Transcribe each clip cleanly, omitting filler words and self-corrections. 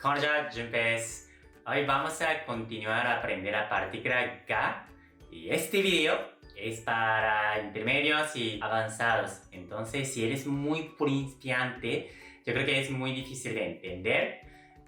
Konnichiwa, Junpeiです. Hoy vamos a continuar a aprender la partícula ga y este video es para intermedios y avanzados. Entonces, si eres muy principiante, yo creo que es muy difícil de entender,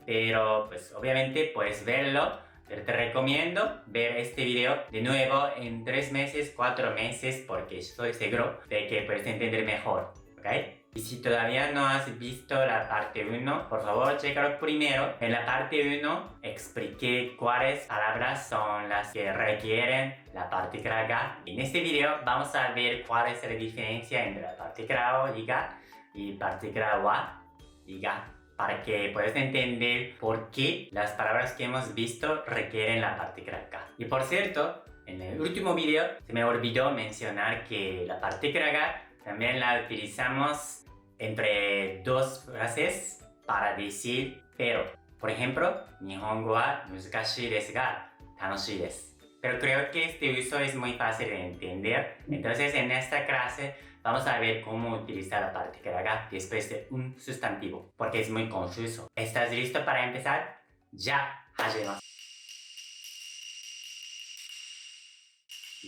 pero pues obviamente puedes verlo. Pero te recomiendo ver este video de nuevo en 3 meses, 4 meses, porque estoy seguro de que puedes entender mejor, ¿ok? Y si todavía no has visto la parte 1, por favor, chécalo primero. En la parte 1 expliqué cuáles palabras son las que requieren la partícula ga. En este video vamos a ver cuál es la diferencia entre la partícula o y ga y partícula wa y ga, para que puedas entender por qué las palabras que hemos visto requieren la partícula ga. Y por cierto, en el último video se me olvidó mencionar que la partícula ga también la utilizamos entre dos frases para decir pero. Por ejemplo, Nihongo wa muzukashii desu ga tanoshii desu. Pero creo que este uso es muy fácil de entender. Entonces en esta clase vamos a ver cómo utilizar la partícula ga después de un sustantivo, porque es muy confuso. ¿Estás listo para empezar? Ya, hajimemasu.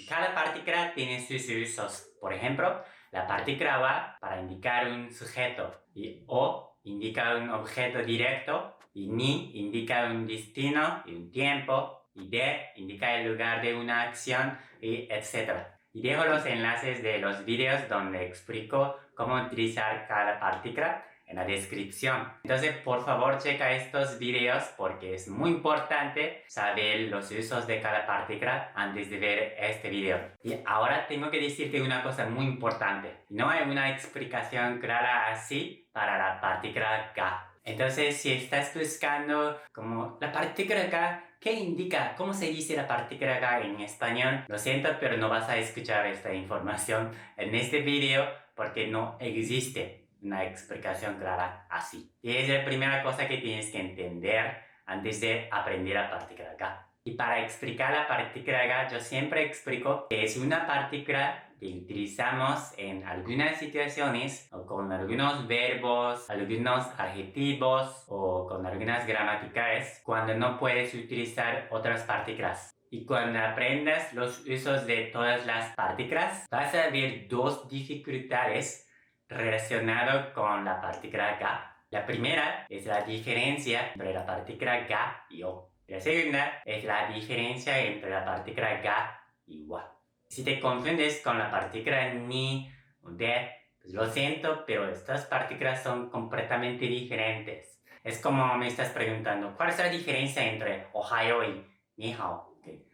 Cada partícula tiene sus usos. Por ejemplo, la partícula wa para indicar un sujeto, y o indica un objeto directo, y ni indica un destino y un tiempo, y de indica el lugar de una acción, y etc. Y dejo los enlaces de los videos donde explico cómo utilizar cada partícula en la descripción. Entonces, por favor, checa estos videos porque es muy importante saber los usos de cada partícula antes de ver este video. Y ahora tengo que decirte una cosa muy importante. No hay una explicación clara así para la partícula ga. Entonces, si estás buscando como la partícula ga, ¿qué indica? ¿Cómo se dice la partícula ga en español? Lo siento, pero no vas a escuchar esta información en este video porque no existe una explicación clara así. Y es la primera cosa que tienes que entender antes de aprender la partícula ga. Y para explicar la partícula ga, yo siempre explico que es una partícula que utilizamos en algunas situaciones o con algunos verbos, algunos adjetivos o con algunas gramaticales cuando no puedes utilizar otras partículas. Y cuando aprendas los usos de todas las partículas, vas a ver dos dificultades relacionadas con la partícula ga. La primera es la diferencia entre la partícula ga y o. La segunda es la diferencia entre la partícula ga y wa. Si te confundes con la partícula ni o de, pues lo siento, pero estas partículas son completamente diferentes. Es como me estás preguntando, ¿cuál es la diferencia entre ohayo y ni hao? Okay.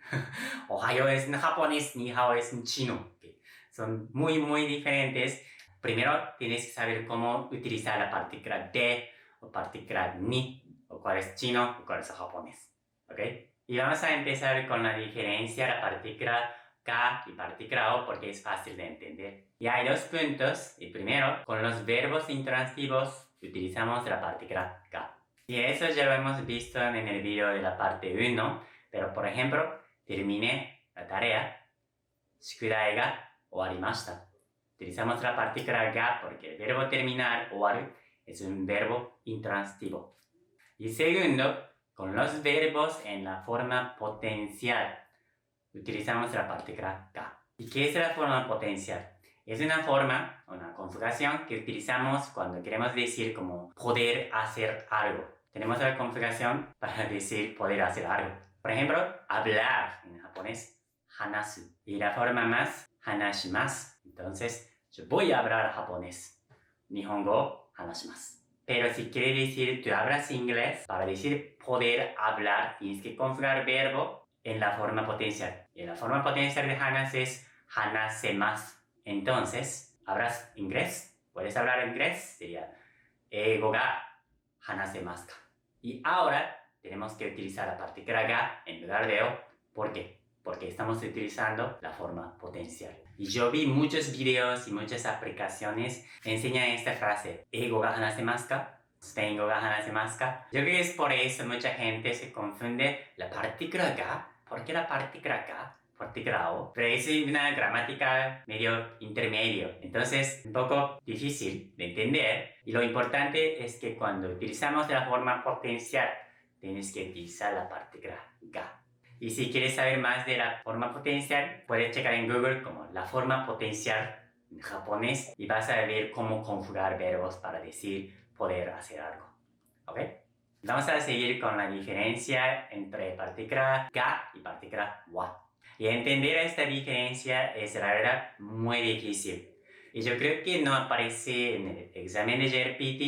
Ohayo es en japonés, ni hao es en chino. Okay. Son muy diferentes. Primero tienes que saber cómo utilizar la partícula de o partícula ni, o cuál es chino o cuál es japonés. ¿Ok? Y vamos a empezar con la diferencia de la partícula ga y partícula o porque es fácil de entender. Y hay dos puntos. El primero, con los verbos intransitivos utilizamos la partícula ga. Y eso ya lo hemos visto en el video de la parte 1, pero por ejemplo, terminé la tarea, shukudai ga owarimashita. Utilizamos la partícula ga porque el verbo terminar, owaru, es un verbo intransitivo. Y segundo, con los verbos en la forma potencial, utilizamos la partícula ga. ¿Y qué es la forma potencial? Es una forma, una conjugación que utilizamos cuando queremos decir como poder hacer algo. Tenemos la conjugación para decir poder hacer algo. Por ejemplo, hablar en japonés, hanasu. Y la forma más, hanashimasu. Entonces, yo voy a hablar japonés. Nihongo hanashimasu. Pero si quiere decir tú hablas inglés, para decir poder hablar tienes que conjugar verbo en la forma potencial. Y en la forma potencial de hanasu es hanasemasu. Entonces, ¿hablas inglés? ¿Puedes hablar inglés? Sería eigo ga hanasemasu ka. Y ahora tenemos que utilizar la partícula ga en lugar de o. ¿Por qué? Porque estamos utilizando la forma potencial. Y yo vi muchos videos y muchas aplicaciones que enseñan esta frase, eigo ga hanasemasu ka, spaingo ga hanasemasu ka. Yo creo que es por eso mucha gente se confunde la partícula ga. ¿Por qué la partícula ga? partícula o, pero es una gramática medio intermedio, entonces un poco difícil de entender. Y lo importante es que cuando utilizamos la forma potencial, tienes que utilizar la partícula ga. Y si quieres saber más de la forma potencial, puedes checar en Google como la forma potencial en japonés y vas a ver cómo conjugar verbos para decir poder hacer algo. ¿Ok? Vamos a seguir con la diferencia entre partícula ga y partícula wa. Y entender esta diferencia es la verdad muy difícil. Y yo creo que no aparece en el examen de JRPT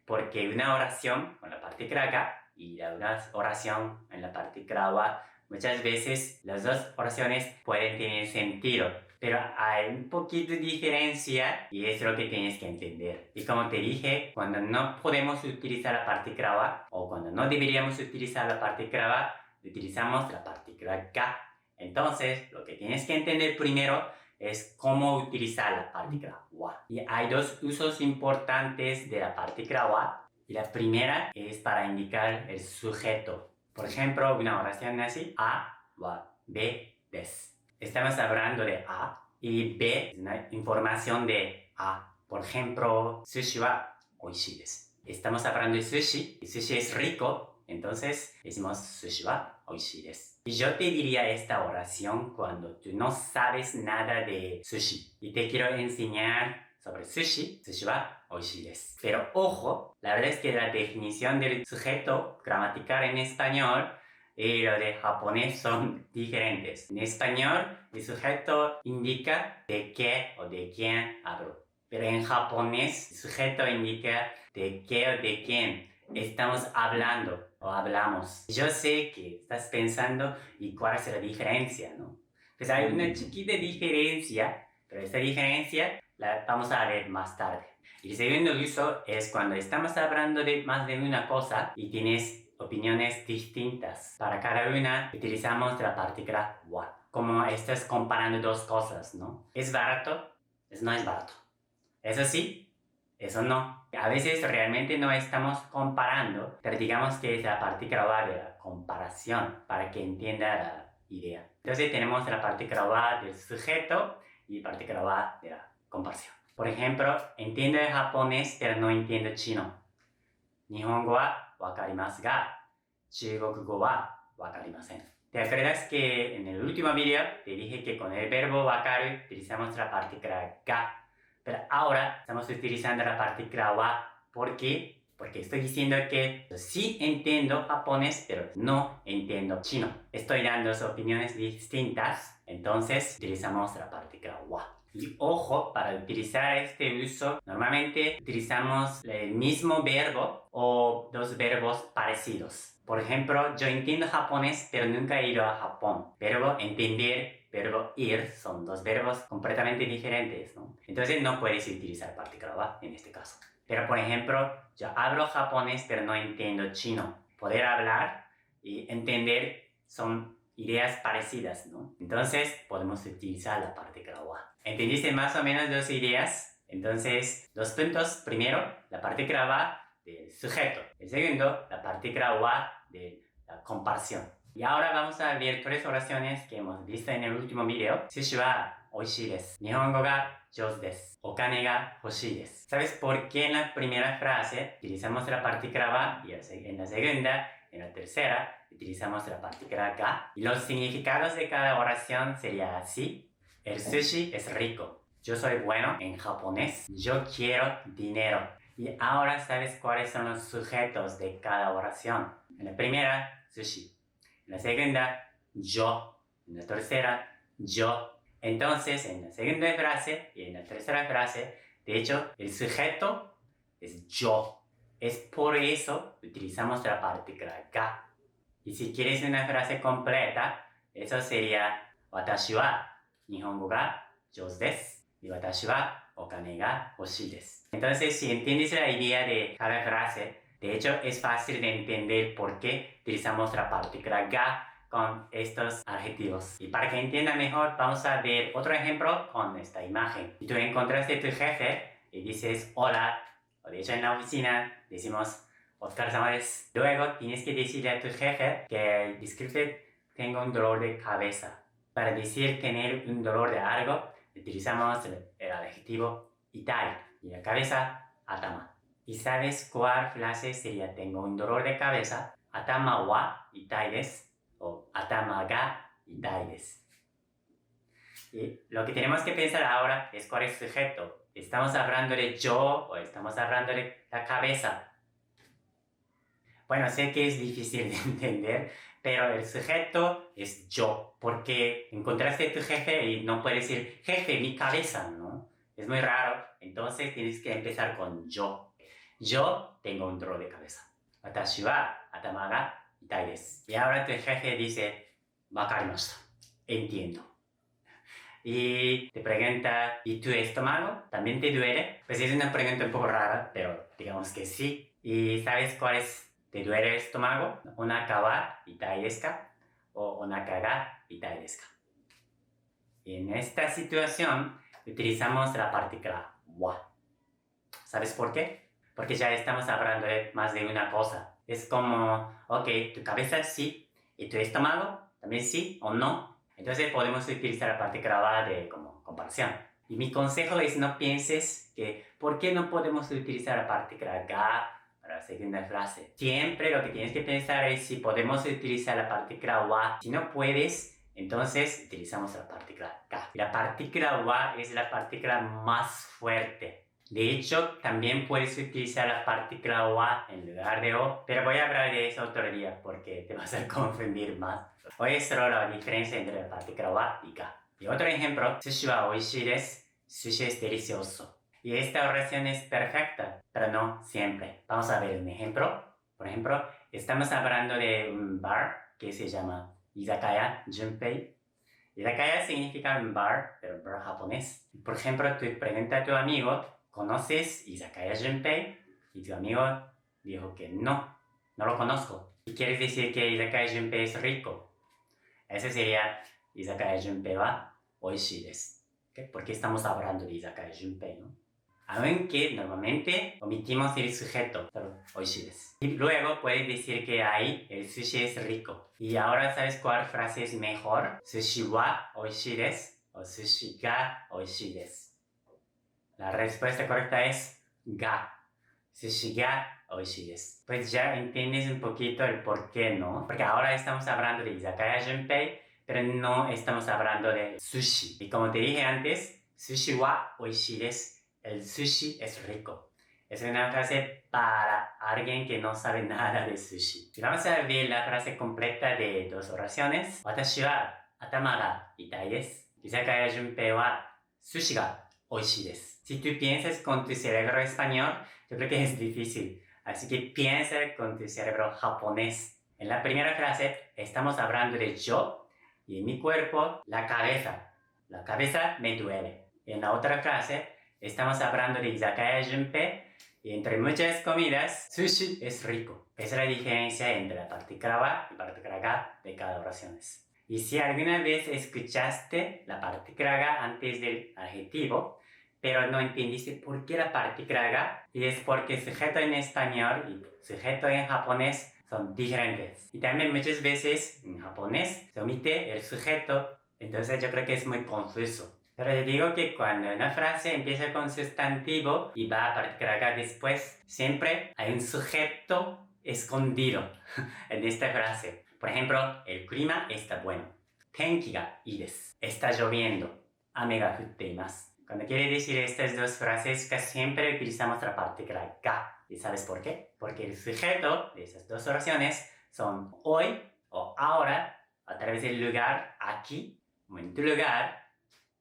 porque una oración con la partícula ga y una oración en la partícula wa, muchas veces las dos oraciones pueden tener sentido, pero hay un poquito de diferencia y es lo que tienes que entender. Y como te dije, cuando no podemos utilizar la partícula wa o cuando no deberíamos utilizar la partícula wa, utilizamos la partícula ga. Entonces, lo que tienes que entender primero es cómo utilizar la partícula wa. Y hay dos usos importantes de la partícula wa. Y la primera es para indicar el sujeto. Por ejemplo, una oración así, a wa be desu. Estamos hablando de a y be es una información de a. Por ejemplo, sushi wa oishii desu. Estamos hablando de sushi y sushi es rico, entonces decimos sushi wa oishii desu. Y yo te diría esta oración cuando tú no sabes nada de sushi y te quiero enseñar sobre sushi, sushi wa oishii desu. Pero ojo, la verdad es que la definición del sujeto gramatical en español y lo de japonés son diferentes. En español, el sujeto indica de qué o de quién hablo. Pero en japonés, el sujeto indica de qué o de quién estamos hablando o hablamos. Yo sé que estás pensando, ¿y cuál es la diferencia, no? Pues hay una chiquita diferencia, pero esta diferencia la vamos a ver más tarde. Y el segundo uso es cuando estamos hablando de más de una cosa y tienes opiniones distintas. Para cada una utilizamos la partícula wa. Como estás comparando dos cosas, ¿no? ¿Es barato? No es barato. Eso sí, eso no. A veces realmente no estamos comparando, pero digamos que es la partícula wa de la comparación para que entienda la idea. Entonces tenemos la partícula wa del sujeto y partícula wa de la comparación. Por ejemplo, entiendo el japonés, pero no entiendo chino. Nihongo wa wakarimasu ga, Chugokugo wa wakarimasen. ¿Te acuerdas que en el último video te dije que con el verbo wakaru utilizamos la partícula ga? Pero ahora estamos utilizando la partícula wa. ¿Por qué? Porque estoy diciendo que sí entiendo japonés, pero no entiendo chino. Estoy dando opiniones distintas, entonces utilizamos la partícula wa. Y ojo, para utilizar este uso, normalmente utilizamos el mismo verbo o dos verbos parecidos. Por ejemplo, yo entiendo japonés, pero nunca he ido a Japón. Verbo entender, verbo ir, son dos verbos completamente diferentes, ¿no? Entonces no puedes utilizar partícula wa en este caso. Pero por ejemplo, yo hablo japonés, pero no entiendo chino. Poder hablar y entender son ideas parecidas, ¿no? Entonces podemos utilizar la partícula wa. ¿Entendiste más o menos dos ideas? Entonces, dos puntos. Primero, la partícula wa del sujeto. El segundo, la partícula wa de la comparación. Y ahora vamos a ver tres oraciones que hemos visto en el último video. Sushi wa oishii desu. Nihongo ga jouzu desu. Okane ga hoshii desu. ¿Sabes por qué en la primera frase utilizamos la partícula wa y en la segunda, en la tercera, utilizamos la partícula ga? Y los significados de cada oración sería así. El sushi es rico. Yo soy bueno en japonés. Yo quiero dinero. Y ahora sabes cuáles son los sujetos de cada oración. En la primera, sushi. En la segunda, yo. En la tercera, yo. Entonces, en la segunda frase y en la tercera frase, de hecho, el sujeto es yo. Es por eso utilizamos la partícula ga. Y si quieres una frase completa, eso sería watashi wa Nihongo ga jouzu desu. Y watashi wa okane ga hoshii desu. Entonces, si entiendes la idea de cada frase, de hecho es fácil de entender por qué utilizamos la partícula ga con estos adjetivos. Y para que entienda mejor, vamos a ver otro ejemplo con esta imagen. Si tú encontraste a tu jefe y dices hola, o de hecho en la oficina decimos otsukaresama desu. Luego tienes que decirle a tu jefe que disculpe, tengo un dolor de cabeza. Para decir tener un dolor de algo, utilizamos el adjetivo itai y la cabeza, atama. ¿Y sabes cuál frase sería tengo un dolor de cabeza? Atama wa itai desu o atama ga itai desu. Y lo que tenemos que pensar ahora es cuál es el sujeto. ¿Estamos hablando de yo o estamos hablando de la cabeza? Bueno, sé que es difícil de entender, pero el sujeto es yo, porque encontraste a tu jefe y no puedes decir, jefe, mi cabeza, ¿no? Es muy raro, entonces tienes que empezar con yo. Yo tengo un dolor de cabeza. Watashi wa atama ga itai desu. Y ahora tu jefe dice, wakarimashita, entiendo. Y te pregunta, ¿y tu estómago también te duele? Pues es una pregunta un poco rara, pero digamos que sí. ¿Y sabes cuál es? ¿Te duele el estómago? ¿Onaka wa itai desu ka? O onaka ga itai desu ka. En esta situación utilizamos la partícula wa. ¿Sabes por qué? Porque ya estamos hablando de más de una cosa. Es como, ok, tu cabeza sí, y tu estómago también sí o no. Entonces podemos utilizar la partícula wa de como comparación. Y mi consejo es no pienses que, ¿por qué no podemos utilizar la partícula ga para la segunda frase? Siempre lo que tienes que pensar es si podemos utilizar la partícula wa. Si no puedes, entonces utilizamos la partícula ga. Y la partícula wa es la partícula más fuerte. De hecho, también puedes utilizar la partícula wa en lugar de o, pero voy a hablar de eso otro día porque te vas a confundir más. Hoy es solo la diferencia entre la partícula wa y ga. Y otro ejemplo, sushi wa oishii desu. Sushi es delicioso. Y esta oración es perfecta, pero no siempre. Vamos a ver un ejemplo. Por ejemplo, estamos hablando de un bar que se llama Izakaya Junpei. Izakaya significa un bar, pero un bar japonés. Por ejemplo, tú preguntas a tu amigo, ¿conoces Izakaya Junpei? Y tu amigo dijo que no lo conozco. Y quieres decir que Izakaya Junpei es rico. Eso sería Izakaya Junpei wa oishii desu. ¿Okay? Porque estamos hablando de Izakaya Junpei, ¿no? Aunque normalmente omitimos el sujeto, pero oishii desu. Y luego puedes decir que ahí el sushi es rico. Y ahora sabes cuál frase es mejor. Sushi wa oishii desu o sushi ga oishii desu. La respuesta correcta es ga. Sushi ga oishii desu. Pues ya entiendes un poquito el por qué, ¿no? Porque ahora estamos hablando de Izakaya Junpei, pero no estamos hablando de sushi. Y como te dije antes, sushi wa oishii desu. El sushi es rico. Es una frase para alguien que no sabe nada de sushi. Y vamos a ver la frase completa de dos oraciones. Watashi wa atama ga itai desu. Izakaya Junpei wa sushi ga oishii desu. Si tú piensas con tu cerebro español, yo creo que es difícil. Así que piensa con tu cerebro japonés. En la primera frase estamos hablando de yo y en mi cuerpo la cabeza. La cabeza me duele. En la otra frase estamos hablando de Izakaya Junpei y entre muchas comidas, sushi es rico. Esa es la diferencia entre la partícula wa y la partícula ga de cada oración. Y si alguna vez escuchaste la partícula ga antes del adjetivo, pero no entendiste por qué la partícula ga, y es porque sujeto en español y sujeto en japonés son diferentes. Y también muchas veces en japonés se omite el sujeto, entonces yo creo que es muy confuso. Pero te digo que cuando una frase empieza con sustantivo y va a partícula ga después, siempre hay un sujeto escondido en esta frase. Por ejemplo, el clima está bueno. Tenki ga ii desu. Está lloviendo. Ame ga futte imasu. Cuando quiere decir estas dos frases, casi siempre utilizamos la partícula ga. ¿Y sabes por qué? Porque el sujeto de esas dos oraciones son hoy o ahora, a través del lugar, aquí, o en tu lugar,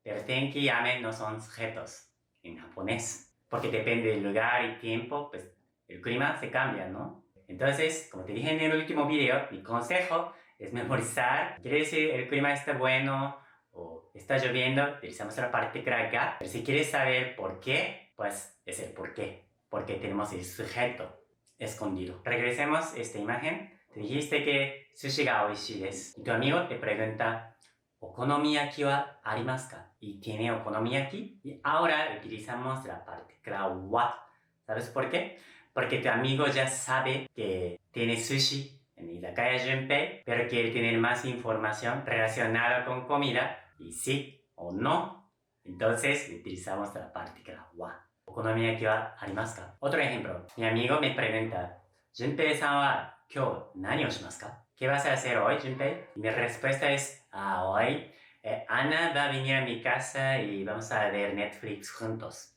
pero tenki y ame no son sujetos en japonés. Porque depende del lugar y tiempo, pues el clima se cambia, ¿no? Entonces, como te dije en el último video, mi consejo es memorizar. Quiere decir el clima está bueno o está lloviendo, utilizamos la partícula ga. Pero si quieres saber por qué, pues es el por qué. Porque tenemos el sujeto escondido. Regresemos a esta imagen. Te dijiste que sushi ga oishii desu. Y tu amigo te pregunta, ¿okonomiyaki wa arimasu ka? ¿Y tiene okonomiyaki? Y ahora utilizamos la partícula wa. ¿Sabes por qué? Porque tu amigo ya sabe que tiene sushi en Izakaya Junpei, pero quiere tener más información relacionada con comida, y sí o no, entonces utilizamos la partícula wa. ¿Okonomiyaki wa arimasu ka? Otro ejemplo, mi amigo me pregunta, Junpei-san wa kyou nani o shimasu ka? ¿Qué vas a hacer hoy, Junpei? Y mi respuesta es, hoy Ana va a venir a mi casa y vamos a ver Netflix juntos.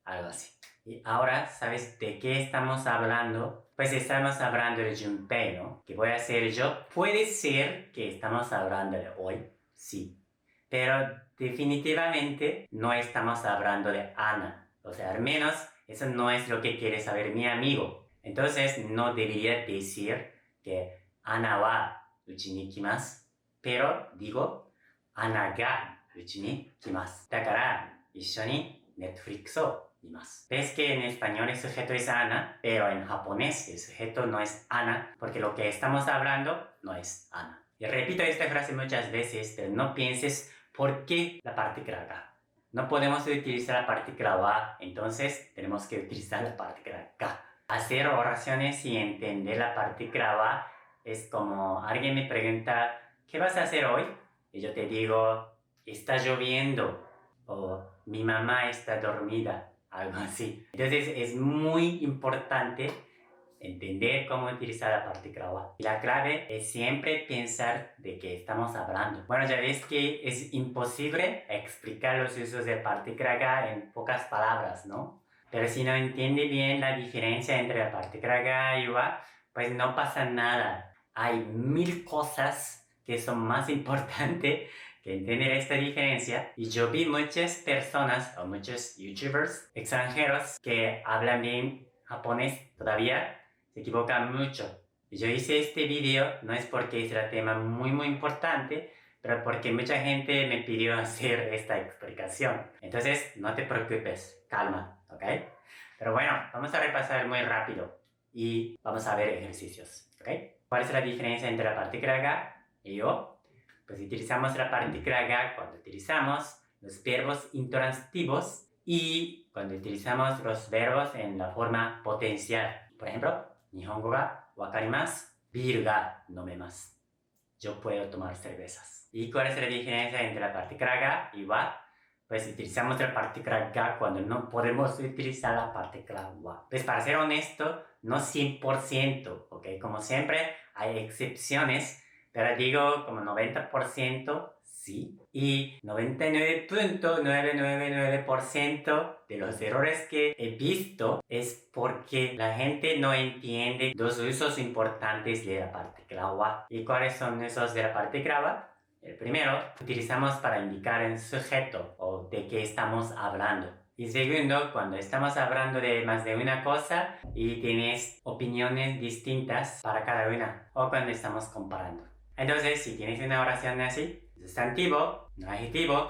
Algo así. Y ahora, ¿sabes de qué estamos hablando? Pues estamos hablando de Junpei, ¿no? ¿Qué voy a hacer yo? Puede ser que estamos hablando de hoy, sí. Pero definitivamente no estamos hablando de Ana. O sea, al menos eso no es lo que quiere saber mi amigo. Entonces no debería decir que Ana wa uchi ni kimasu. Pero digo, Ana ga uchi ni kimasu. だから一緒に Netflix を見ます。Ves que en español el sujeto es Ana, pero en japonés el sujeto no es Ana, porque lo que estamos hablando no es Ana. Y repito esta frase muchas veces, pero no pienses por qué la partícula ga. No podemos utilizar la partícula wa, entonces tenemos que utilizar la partícula ga. Hacer oraciones y entender la partícula wa es como alguien me pregunta, ¿qué vas a hacer hoy? Y yo te digo, está lloviendo, o mi mamá está dormida, algo así. Entonces es muy importante entender cómo utilizar la partícula wa. Y la clave es siempre pensar de qué estamos hablando. Bueno, ya ves que es imposible explicar los usos de partícula ga en pocas palabras, ¿no? Pero si no entiende bien la diferencia entre la partícula ga y wa, pues no pasa nada. Hay 1000 cosas que son más importantes que entender esta diferencia. Y yo vi muchas personas o muchos youtubers extranjeros que hablan bien japonés todavía, se equivocan mucho. Y yo hice este video no es porque es un tema muy importante, pero porque mucha gente me pidió hacer esta explicación. Entonces no te preocupes, calma, ¿ok? Pero bueno, vamos a repasar muy rápido y vamos a ver ejercicios, ¿ok? ¿Cuál es la diferencia entre la partícula ga y o? Pues utilizamos la partícula ga cuando utilizamos los verbos intransitivos y cuando utilizamos los verbos en la forma potencial. Por ejemplo, Nihongo ga wakarimasu, biru ga nomemasu. Yo puedo tomar cervezas. ¿Y cuál es la diferencia entre la partícula ga y wa? Pues utilizamos la partícula ga cuando no podemos utilizar la partícula wa. Pues para ser honesto, no 100%, ¿ok? Como siempre, hay excepciones, pero digo como 90% sí. Y 99.999% de los errores que he visto es porque la gente no entiende los usos importantes de la partícula wa. ¿Y cuáles son esos de la partícula wa? El primero, utilizamos para indicar un sujeto o de qué estamos hablando. Y segundo, cuando estamos hablando de más de una cosa y tienes opiniones distintas para cada una, o cuando estamos comparando. Entonces, si tienes una oración así, sustantivo, no adjetivo,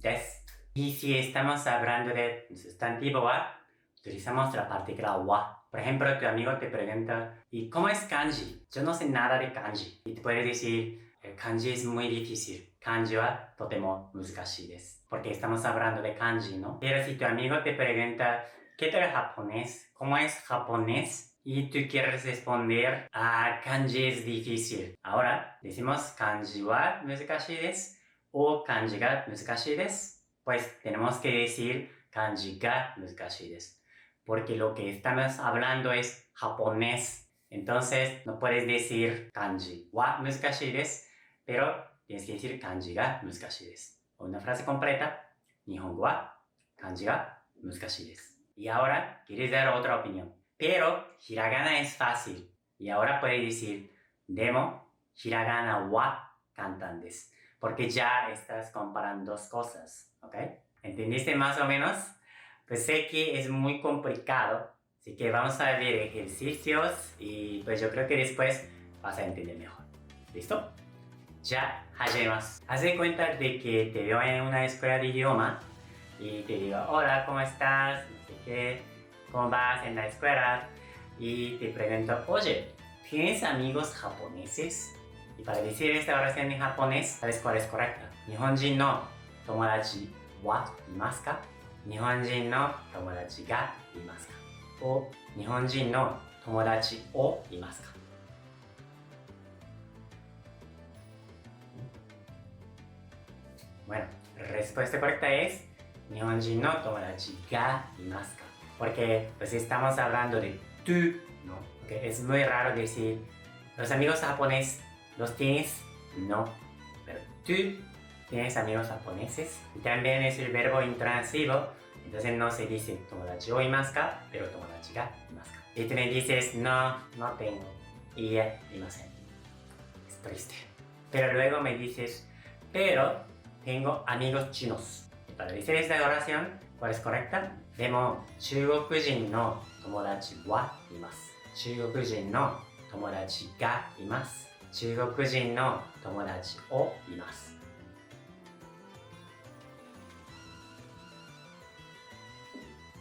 des. Y si estamos hablando de sustantivo wa, utilizamos la partícula wa. Por ejemplo, tu amigo te pregunta, ¿y cómo es kanji? Yo no sé nada de kanji. Y te puede decir, el kanji es muy difícil. Kanji wa totemo muzukashii desu. Porque estamos hablando de kanji, ¿no? Pero si tu amigo te pregunta, ¿qué tal japonés? ¿Cómo es japonés? Y tú quieres responder, kanji es difícil. Ahora, decimos kanji wa muzukashii desu o kanji ga muzukashii desu. Pues tenemos que decir kanji ga muzukashii desu. Porque lo que estamos hablando es japonés. Entonces, no puedes decir kanji wa muzukashii desu, pero tienes que decir kanji ga muzukashii desu. O una frase completa, Nihongo wa kanji ga muzukashii desu. Y ahora, quieres dar otra opinión. Pero, hiragana es fácil. Y ahora puedes decir, demo, hiragana wa kantan desu. Porque ya estás comparando dos cosas, ¿ok? ¿Entendiste más o menos? Pues sé que es muy complicado, así que vamos a ver ejercicios y pues yo creo que después vas a entender mejor. ¿Listo? Ya, hajimemasu. Haz de cuenta de que te veo en una escuela de idioma y te digo, hola, ¿cómo estás? No sé qué, ¿cómo vas en la escuela? Y te pregunto, oye, ¿tienes amigos japoneses? Y para decir esta oración en japonés, ¿sabes cuál es correcta? Nihonjin no tomodachi wa imasu ka? Nihonjin no tomodachi ga imasu ka? O Nihonjin no tomodachi o imasu ka? Bueno, la respuesta correcta es 日本人の友達がいますか? Porque pues estamos hablando de tú, ¿no? Porque es muy raro decir los amigos japoneses los tienes, no. Pero tú tienes amigos japoneses. Y también es el verbo intransivo. Entonces no se dice 友達をいますか, pero 友達がいますか. Y tú me dices no, no tengo. Yいません. Es triste. Pero luego me dices, pero tengo amigos chinos. Y para decir esta oración, ¿cuál es correcta? でも中国人の友達はいます。中国人の友達がいます。中国人の友達をいます。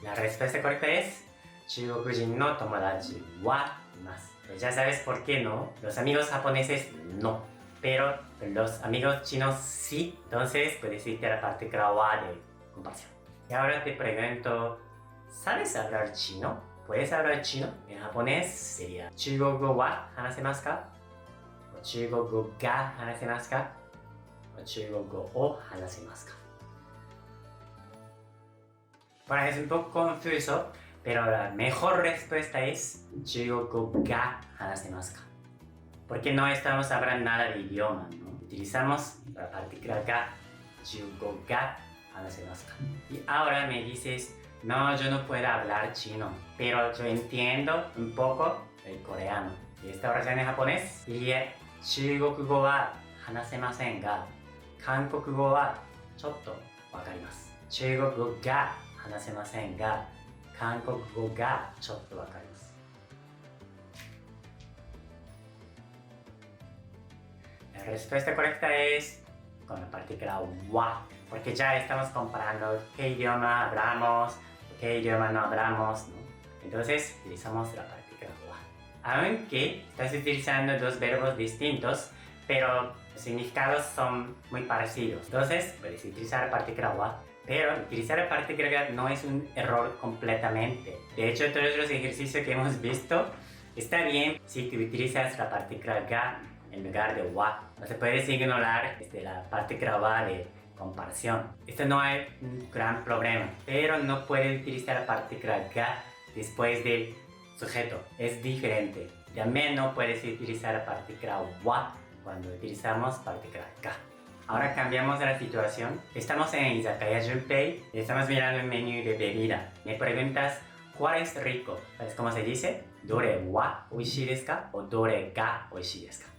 La respuesta correcta es 中国人の友達はいます。Ya sabes por qué no. Los amigos japoneses no. Pero los amigos chinos sí. Entonces puedes irte a la partícula wa de comparación. Y ahora te pregunto, ¿sabes hablar chino? ¿Puedes hablar chino? En japonés sería 中国語は話せますか? ¿O 中国語が話せますか? ¿O 中国語を話せますか? Bueno, es un poco confuso, pero la mejor respuesta es 中国語が話せますか? Porque no estamos hablando nada de idioma, ¿no? Utilizamos la partícula ga, 中国語が話せますか? Y ahora me dices, no, yo no puedo hablar chino, pero yo entiendo un poco el coreano. Y esta oración en japonés diría, 中国語は話せませんが、韓国語はちょっとわかります。中国語が話せませんが、韓国語がちょっとわかります。La respuesta correcta es con la partícula wa, porque ya estamos comparando qué idioma hablamos, qué idioma no hablamos, ¿no? Entonces utilizamos la partícula wa. Aunque estás utilizando dos verbos distintos, pero los significados son muy parecidos. Entonces puedes utilizar la partícula wa, pero utilizar la partícula ga no es un error completamente. De hecho, todos los ejercicios que hemos visto está bien si tú utilizas la partícula ga en lugar de wa. No se puede ignorar la partícula wa de comparación. Esto no es un gran problema, pero no puedes utilizar la partícula ga después del sujeto. Es diferente. También no puedes utilizar la partícula wa cuando utilizamos partícula ga. Ahora cambiamos la situación. Estamos en Izakaya Junpei y estamos mirando el menú de bebida. Me preguntas, ¿cuál es rico? ¿Sabes cómo se dice? ¿Dore wa oishii desu ka? ¿O dore ga oishii desu ka?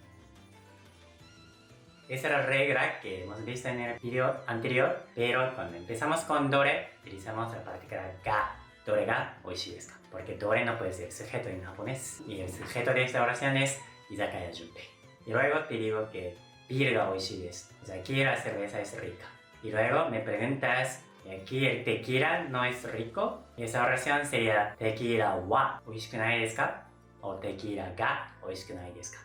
Esa es la regla que hemos visto en el video anterior, pero cuando empezamos con dore, utilizamos la partícula ga. Dore ga oishii desu ka? Porque dore no puede ser sujeto en japonés. Y el sujeto de esta oración es Izakaya Junpei. Y luego te digo que biru ga oishii desu. O sea, aquí la cerveza es rica. Y luego me preguntas, aquí el tequila no es rico. Y esa oración sería tequila wa oishikunai desu ka? O tequila ga oishikunai desu ka?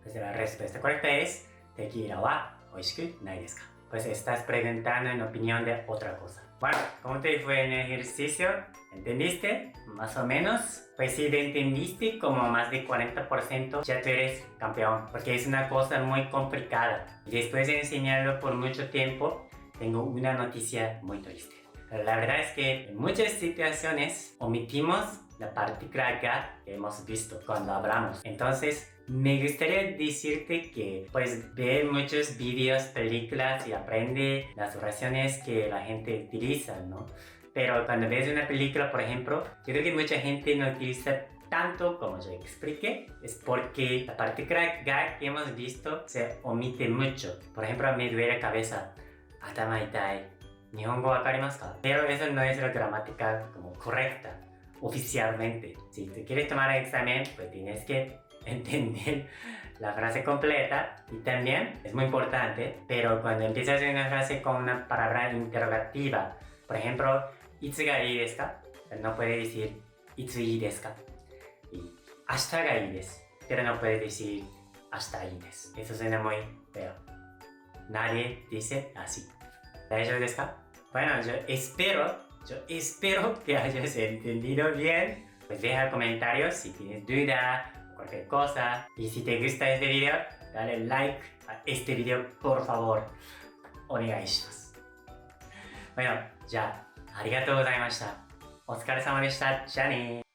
Pues la respuesta correcta es tequila wa oishikunai desu ka? Pues estás preguntando en opinión de otra cosa. Bueno, ¿cómo te fue en el ejercicio? ¿Entendiste? Más o menos. Pues si te entendiste como más de 40%, ya tú eres campeón. Porque es una cosa muy complicada. Y después de enseñarlo por mucho tiempo, tengo una noticia muy triste. La verdad es que en muchas situaciones omitimos la partícula ga que hemos visto cuando hablamos. Entonces, me gustaría decirte que pues ve muchos vídeos, películas y aprende las oraciones que la gente utiliza, ¿no? Pero cuando ves una película, por ejemplo, yo creo que mucha gente no utiliza tanto como yo expliqué. Es porque la partícula ga que hemos visto se omite mucho. Por ejemplo, me duele la cabeza, atama itai, ¿Nihongo wakarimasu ka? Pero eso no es la gramática como correcta, oficialmente. Si tú quieres tomar el examen, pues tienes que entender la frase completa. Y también es muy importante, pero cuando empiezas una frase con una palabra interrogativa, por ejemplo, ¿itsu ga ii desu ka? No puede decir ¿itsu ii desu ka? Y ¿ashita ga ii desu? Pero no puede decir ¿ashita ii desu? Eso suena muy feo. Nadie dice así. ¿Daijoubu desu ka? Bueno, yo espero que hayas entendido bien. Pues deja comentarios si tienes duda, cualquier cosa. Y si te gusta este video, dale like a este video, por favor. お願いします。じゃあ、ありがとうございました。お疲れ様でした。じゃあねー。